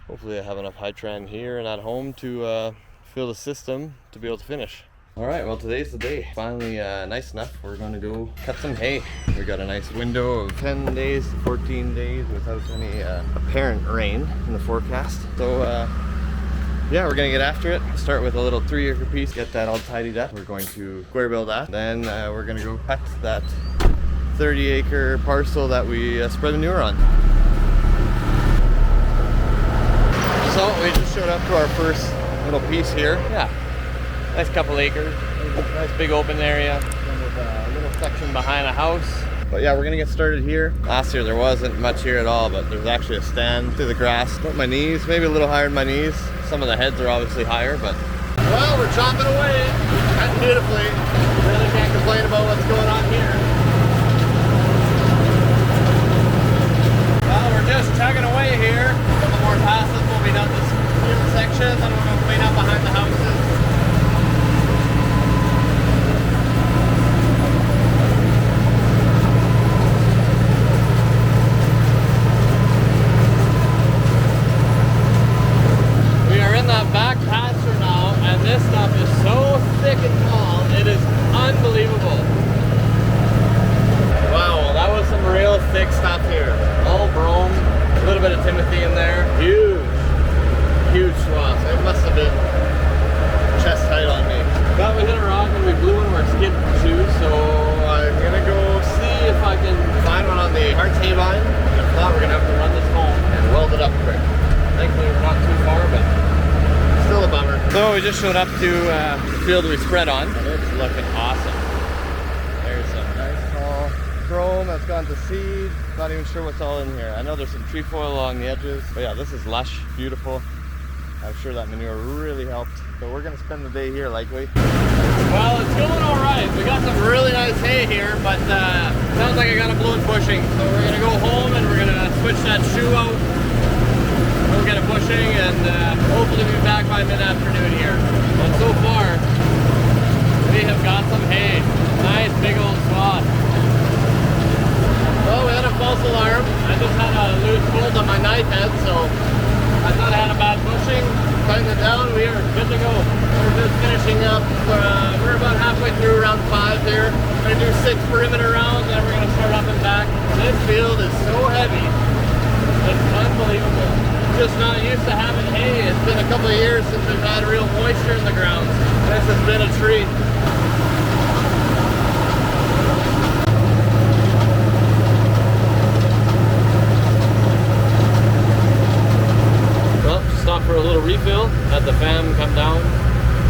hopefully I have enough high tran here and at home to fill the system to be able to finish. All right, well, today's the day. Finally nice enough. We're going to go cut some hay. We got a nice window of 10 days to 14 days without any apparent rain in the forecast. So yeah, we're gonna get after it. Start with a little 3-acre piece, get that all tidied up. We're going to square bill that. Then we're gonna go cut that 30-acre parcel that we spread manure on. So we just showed up to our first little piece here. Yeah, nice couple acres. Nice big open area. Then with a little section behind a house. But yeah, we're gonna get started here. Last year there wasn't much here at all, but there's actually a stand to the grass. About my knees, maybe a little higher than my knees. Some of the heads are obviously higher, but... Well, we're chopping away. Cutting beautifully. Really can't complain about what's going on here. Well, we're just chugging away here. A couple more passes, we'll be done this section, then we're gonna clean up behind the houses. So we just showed up to the field we spread on, and it's looking awesome. There's some nice tall chrome that's gone to seed. Not even sure what's all in here. I know there's some trefoil along the edges, but yeah, this is lush, beautiful. I'm sure that manure really helped. So we're gonna spend the day here likely. Well, it's going all right. We got some really nice hay here, but sounds like I got a blown bushing. So we're gonna go home and we're gonna switch that shoe out. We'll get a bushing and hopefully be back by mid-afternoon here. But so far, we have got some hay. Nice big old swath. Well, we had a false alarm. I just had a loose bolt on my knife head, so I thought I had a bad bushing. Tighten it down, we are good to go. We're just finishing up. We're about halfway through round 5 here. We're gonna do 6 perimeter rounds, then we're gonna start up and back. This field is so heavy. It's unbelievable. Just not used to having hay. It's been a couple of years since we've had real moisture in the ground. This has been a treat. Well, stopped for a little refill. Had the fam come down.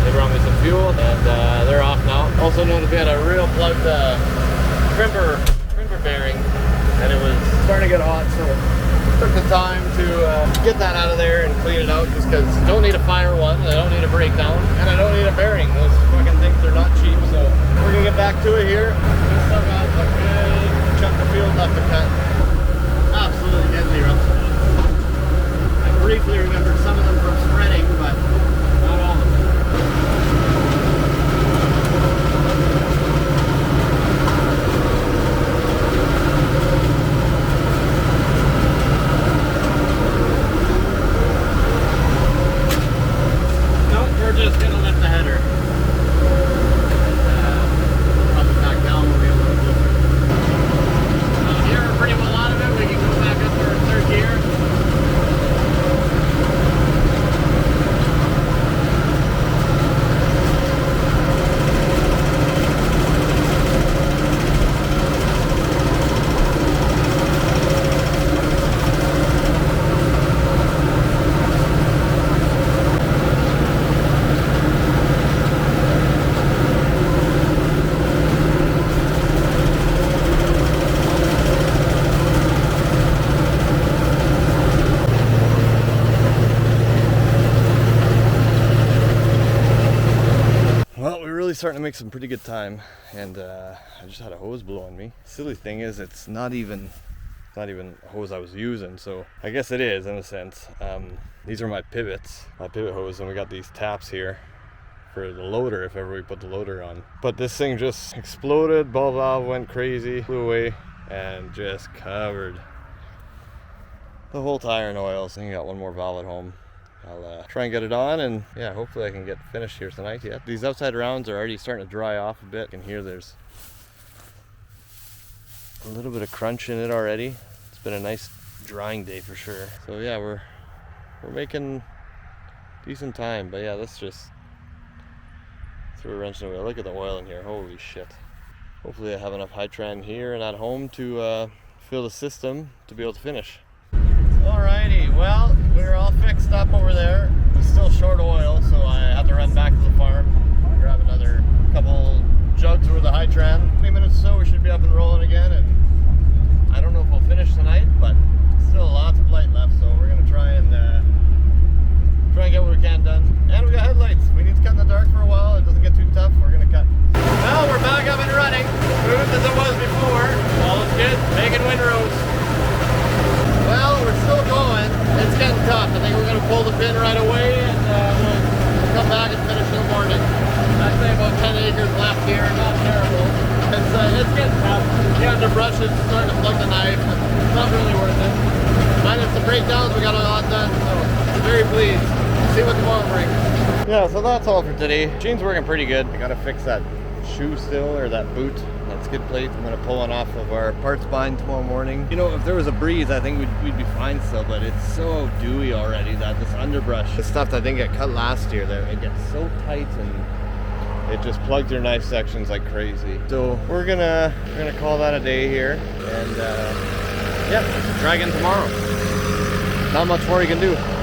They brought me some fuel, and they're off now. Also noticed we had a real plugged crimper bearing, and it was starting to get hot, so took the time to get that out of there and clean it out, just because I don't need a fire one, I don't need a breakdown, and I don't need a bearing. Those fucking things are not cheap, so we're gonna get back to it here. We still got a good chunk of field left to cut. Absolutely deadly rough spots. I briefly remember some of them from spreading, but not all of them. Just gonna lift the header. Probably back down when we get a little closer. Here we're pretty well out of it. We can go back up to our 3rd gear. Starting to make some pretty good time, and I just had a hose blow on me. Silly thing is, it's not even a hose I was using, so I guess it is in a sense. These are my pivots, my pivot hose, and we got these taps here for the loader if ever we put the loader on. But this thing just exploded, ball valve went crazy, flew away, and just covered the whole tire and oil. So I think I got one more valve at home. I'll try and get it on, and yeah, hopefully I can get finished here tonight. Yeah, these outside rounds are already starting to dry off a bit. You can hear there's a little bit of crunch in it already. It's been a nice drying day for sure. So yeah, we're making decent time, but yeah, let's just throw a wrench in the wheel. Look at the oil in here, holy shit. Hopefully I have enough Hydran here and at home to fill the system to be able to finish. Alrighty, well, we're all fixed up over there. We're still short oil, so I have to run back to the farm, grab another couple jugs worth of Hydran. 20 minutes or so, we should be up and rolling again, and I don't know if we'll finish tonight, but still lots of light left, so we're gonna try and get what we can done. And we got headlights. We need to cut in the dark for a while. It doesn't get too tough. We're gonna cut. Well, we're back up and running. Smooth as it was before. All is good. Making windrows. Well, we're still going. It's getting tough. I think we're gonna pull the pin right away, and we'll come back and finish in the morning. I'd say about 10 acres left here. Not terrible. It's getting tough. The underbrush is starting to plug the knife. It's not really worth it. Minus the breakdowns, we got a lot done. So I'm very pleased. See what tomorrow brings. Yeah, so that's all for today. Machine's working pretty good. I gotta fix that shoe still, or that boot, that skid plate. I'm gonna pull one off of our parts bind tomorrow morning. You know, if there was a breeze, I think we'd be fine still, but it's so dewy already that this underbrush, the stuff that didn't get cut last year, that it gets so tight and it just plugs your knife sections like crazy. So we're gonna call that a day here, and yeah, drag in tomorrow. Not much more you can do.